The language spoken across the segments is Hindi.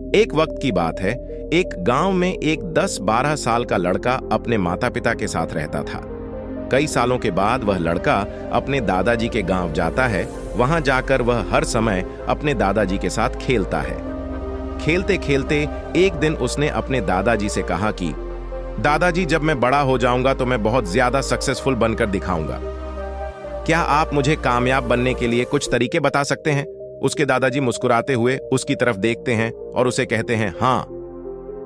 एक वक्त की बात है। एक गांव में एक 10-12 साल का लड़का अपने माता पिता के साथ रहता था। कई सालों के बाद वह लड़का अपने दादाजी के गांव जाता है। वहां जाकर वह हर समय अपने दादाजी के साथ खेलता है। खेलते खेलते एक दिन उसने अपने दादाजी से कहा कि दादाजी, जब मैं बड़ा हो जाऊंगा तो मैं बहुत ज्यादा सक्सेसफुल बनकर दिखाऊंगा। क्या आप मुझे कामयाब बनने के लिए कुछ तरीके बता सकते हैं? उसके दादाजी मुस्कुराते हुए उसकी तरफ देखते हैं और उसे कहते हैं हाँ,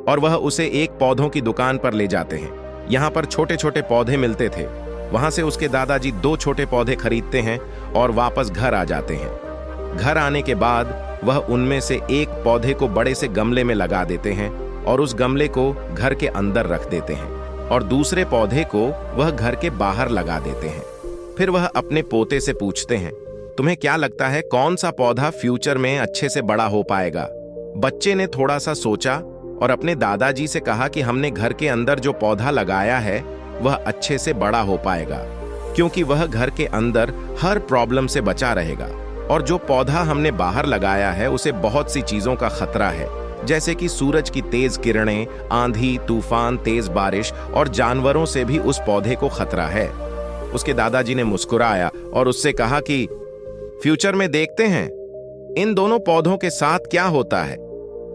और वह उसे एक पौधों की दुकान पर ले जाते हैं। यहाँ पर छोटे छोटे पौधे मिलते थे। वहां से उसके दादाजी 2 छोटे पौधे खरीदते हैं और वापस घर आ जाते हैं। घर आने के बाद वह उनमें से एक पौधे को बड़े से गमले में लगा देते हैं और उस गमले को घर के अंदर रख देते हैं और दूसरे पौधे को वह घर के बाहर लगा देते हैं। फिर वह अपने पोते से पूछते हैं, तुम्हें क्या लगता है कौन सा पौधा फ्यूचर में अच्छे से बड़ा हो पाएगा? बच्चे ने थोड़ा सा सोचा और अपने दादाजी से कहा कि हमने घर के अंदर जो पौधा लगाया है वह अच्छे से बड़ा हो पाएगा, क्योंकि वह घर के अंदर हर प्रॉब्लम से बचा रहेगा। और जो पौधा हमने बाहर लगाया है उसे बहुत सी चीजों का खतरा है, जैसे कि सूरज की तेज किरणें, आंधी, तूफान, तेज बारिश और जानवरों से भी उस पौधे को खतरा है। उसके दादाजी ने मुस्कुराया और उससे कहा कि फ्यूचर में देखते हैं इन दोनों पौधों के साथ क्या होता है।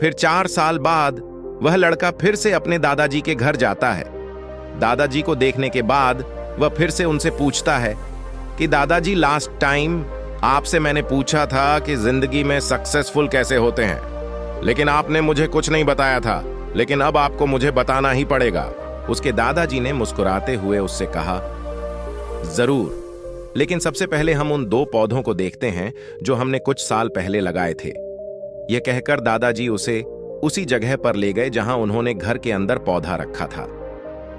फिर 4 साल बाद वह लड़का फिर से अपने दादाजी के घर जाता है। दादाजी को देखने के बाद वह फिर से उनसे पूछता है कि दादाजी, लास्ट टाइम आपसे मैंने पूछा था कि जिंदगी में सक्सेसफुल कैसे होते हैं, लेकिन आपने मुझे कुछ नहीं बताया था, लेकिन अब आपको मुझे बताना ही पड़ेगा। उसके दादाजी ने मुस्कुराते हुए उससे कहा, जरूर, लेकिन सबसे पहले हम उन 2 पौधों को देखते हैं जो हमने कुछ साल पहले लगाए थे। यह कहकर दादाजी उसे उसी जगह पर ले गए जहां उन्होंने घर के अंदर पौधा रखा था।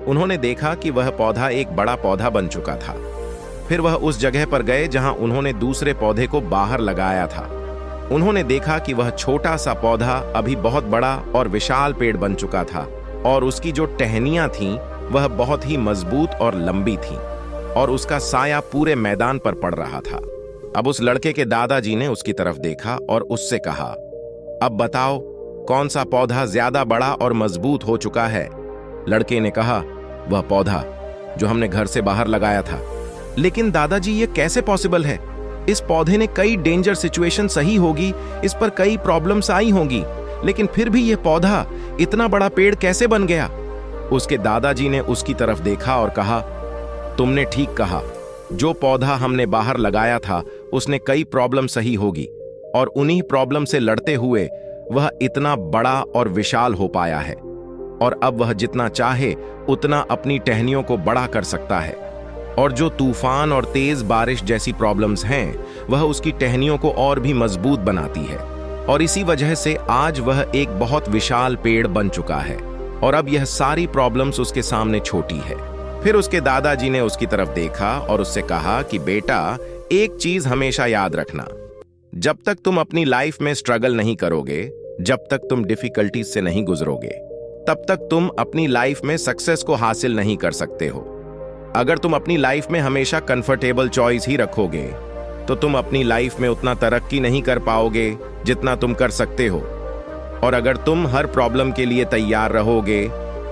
उन्होंने देखा कि वह पौधा एक बड़ा पौधा बन चुका था। फिर वह उस जगह पर गए जहां उन्होंने दूसरे पौधे को बाहर लगाया था। उन्होंने देखा कि वह छोटा सा पौधा अभी बहुत बड़ा और विशाल पेड़ बन चुका था और उसकी जो टहनियां थीं वह बहुत ही मजबूत और लंबी थीं और उसका साया पूरे मैदान पर पड़ रहा था। अब उस लड़के के दादाजी ने उसकी तरफ देखा और उससे कहा, अब बताओ कौन सा पौधा ज्यादा बड़ा और मजबूत हो चुका है? लड़के ने कहा, वह पौधा जो हमने घर से बाहर लगाया था। लेकिन दादाजी, ये कैसे पॉसिबल है? इस पौधे ने कई डेंजर सिचुएशन सही होगी, इस पर कई प्रॉब्लम्स आई होंगी, लेकिन फिर भी यह पौधा इतना बड़ा पेड़ कैसे बन गया? उसके दादाजी ने उसकी तरफ देखा और कहा, तुमने ठीक कहा, जो पौधा हमने बाहर लगाया था उसने कई प्रॉब्लम सही होगी और उन्हीं प्रॉब्लम से लड़ते हुए वह इतना बड़ा और विशाल हो पाया है और अब वह जितना चाहे उतना अपनी टहनियों को बड़ा कर सकता है। और जो तूफान और तेज बारिश जैसी प्रॉब्लम्स हैं वह उसकी टहनियों को और भी मजबूत बनाती है और इसी वजह से आज वह एक बहुत विशाल पेड़ बन चुका है और अब यह सारी प्रॉब्लम्स उसके सामने छोटी है। फिर उसके दादाजी ने उसकी तरफ देखा और उससे कहा कि बेटा, एक चीज हमेशा याद रखना, जब तक तुम अपनी लाइफ में स्ट्रगल नहीं करोगे, जब तक तुम डिफिकल्टीज से नहीं गुजरोगे, तब तक तुम अपनी लाइफ में सक्सेस को हासिल नहीं कर सकते हो। अगर तुम अपनी लाइफ में हमेशा कंफर्टेबल चॉइस ही रखोगे तो तुम अपनी लाइफ में उतना तरक्की नहीं कर पाओगे जितना तुम कर सकते हो। और अगर तुम हर प्रॉब्लम के लिए तैयार रहोगे,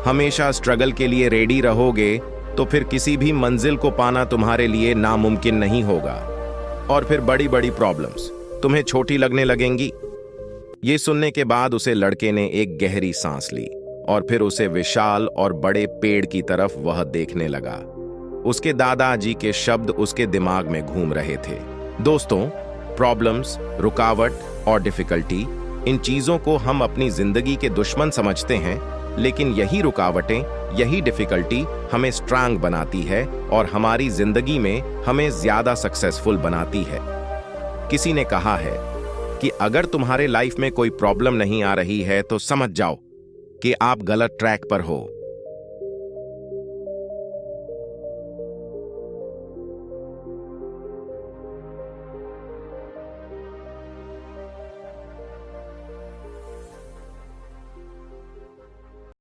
हमेशा स्ट्रगल के लिए रेडी रहोगे, तो फिर किसी भी मंजिल को पाना तुम्हारे लिए नामुमकिन नहीं होगा और फिर बड़ी बड़ी प्रॉब्लम्स तुम्हें छोटी लगने लगेंगी। ये सुनने के बाद उसे लड़के ने एक गहरी सांस ली और फिर उसे विशाल और बड़े पेड़ की तरफ वह देखने लगा। उसके दादाजी के शब्द उसके दिमाग में घूम रहे थे। दोस्तों, प्रॉब्लम्स, रुकावट और डिफिकल्टी, इन चीजों को हम अपनी जिंदगी के दुश्मन समझते हैं, लेकिन यही रुकावटें, यही डिफिकल्टी हमें स्ट्रांग बनाती है और हमारी जिंदगी में हमें ज्यादा सक्सेसफुल बनाती है। किसी ने कहा है कि अगर तुम्हारे लाइफ में कोई प्रॉब्लम नहीं आ रही है तो समझ जाओ कि आप गलत ट्रैक पर हो।